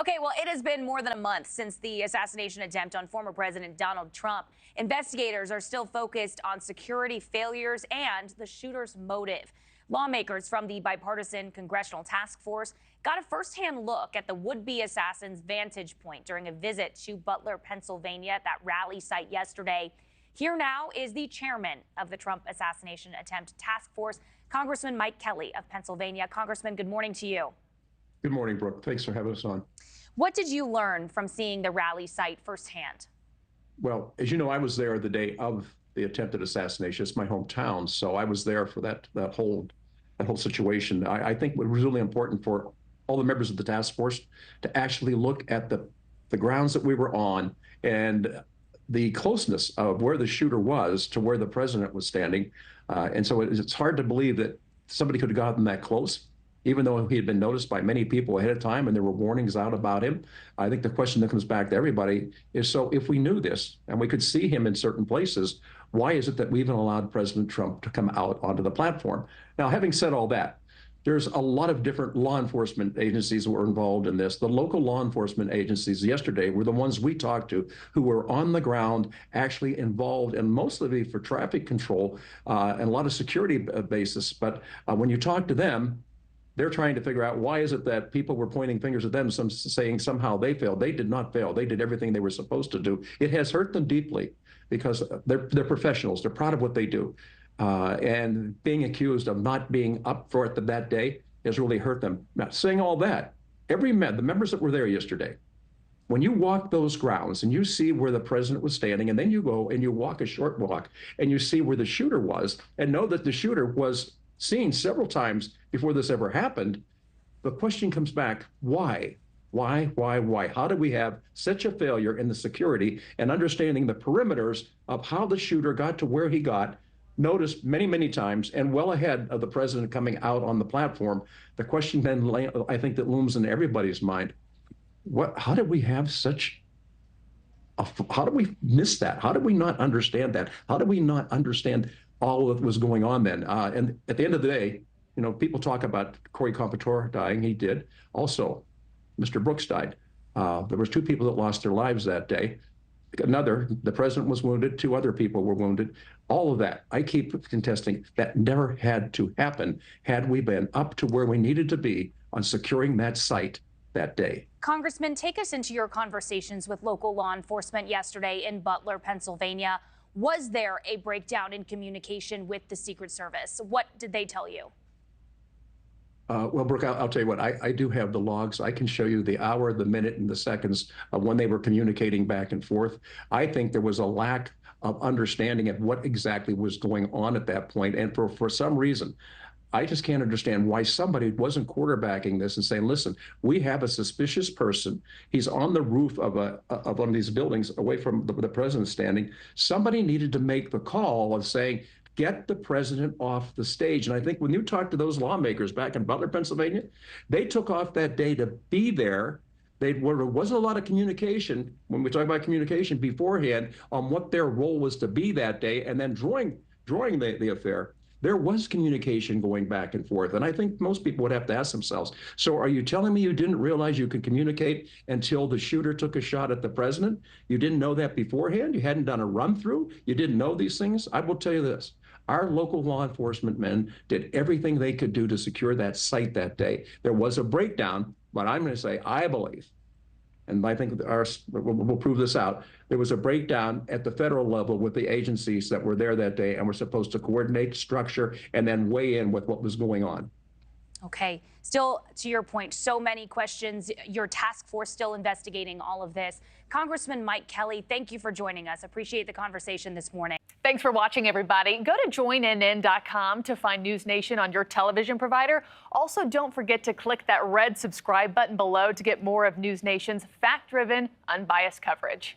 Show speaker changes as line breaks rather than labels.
Okay, well, it has been more than a month since the assassination attempt on former President Donald Trump. Investigators are still focused on security failures and the shooter's motive. Lawmakers from the bipartisan congressional task force got a firsthand look at the would-be assassin's vantage point during a visit to Butler, Pennsylvania, at that rally site yesterday. Here now is the chairman of the Trump assassination attempt task force, Congressman Mike Kelly of Pennsylvania. Congressman, good morning to you.
Good morning, Brooke. Thanks for having us on.
What did you learn from seeing the rally site firsthand?
Well, as you know, I was there the day of the attempted assassination. It's my hometown, so I was there for that whole situation. I think what was really important for all the members of the task force to actually look at the grounds that we were on and the closeness of where the shooter was to where the president was standing. And so it's hard to believe that somebody could have gotten that close, even though he had been noticed by many people ahead of time and there were warnings out about him. I think the question that comes back to everybody is, so if we knew this and we could see him in certain places, why is it that we even allowed President Trump to come out onto the platform? Now, having said all that, there's a lot of different law enforcement agencies that were involved in this. The local law enforcement agencies yesterday were the ones we talked to who were on the ground, actually involved, and mostly for traffic control and a lot of security basis. But when you talk to them, they're trying to figure out why is it that people were pointing fingers at them, some saying somehow they failed. They did not fail. They did everything they were supposed to do. It has hurt them deeply because they're professionals. They're proud of what they do. And being accused of not being up for it that day has really hurt them. Now, saying all that, the members that were there yesterday, when you walk those grounds and you see where the president was standing, and then you go and you walk a short walk and you see where the shooter was and know that the shooter was seen several times before this ever happened, the question comes back, why? Why? How do we have such a failure in the security and understanding the perimeters of how the shooter got to where he got, noticed many, many times, and well ahead of the president coming out on the platform? The question then, I think, that looms in everybody's mind, how did we have how do we miss that? How did we not understand that? How did we not understand all that was going on then? And at the end of the day, you know, people talk about Corey Compatore dying. He did. Also, Mr. Brooks died. There was two people that lost their lives that day. The president was wounded. Two other people were wounded. All of that, I keep contesting, that never had to happen had we been up to where we needed to be on securing that site that day.
Congressman, take us into your conversations with local law enforcement yesterday in Butler, Pennsylvania. Was there a breakdown in communication with the Secret Service? What did they tell you?
Well, Brooke, I'll tell you what, I do have the logs. I can show you the hour, the minute, and the seconds of when they were communicating back and forth. I think there was a lack of understanding of what exactly was going on at that point. And for some reason, I just can't understand why somebody wasn't quarterbacking this and saying, listen, we have a suspicious person. He's on the roof of one of these buildings away from the president standing. Somebody needed to make the call of saying, get the president off the stage. And I think when you talk to those lawmakers back in Butler, Pennsylvania, they took off that day to be there. There wasn't a lot of communication, when we talk about communication beforehand, on what their role was to be that day. And then during the affair, there was communication going back and forth. And I think most people would have to ask themselves, so are you telling me you didn't realize you could communicate until the shooter took a shot at the president? You didn't know that beforehand? You hadn't done a run through? You didn't know these things? I will tell you this. Our local law enforcement men did everything they could do to secure that site that day. There was a breakdown, but I'm going to say, I believe, and I think we'll prove this out, there was a breakdown at the federal level with the agencies that were there that day and were supposed to coordinate, structure, and then weigh in with what was going on.
Okay. Still, to your point, so many questions. Your task force still investigating all of this. Congressman Mike Kelly, thank you for joining us. Appreciate the conversation this morning.
Thanks for watching, everybody. Go to joinnn.com to find NewsNation on your television provider. Also, don't forget to click that red subscribe button below to get more of NewsNation's fact-driven, unbiased coverage.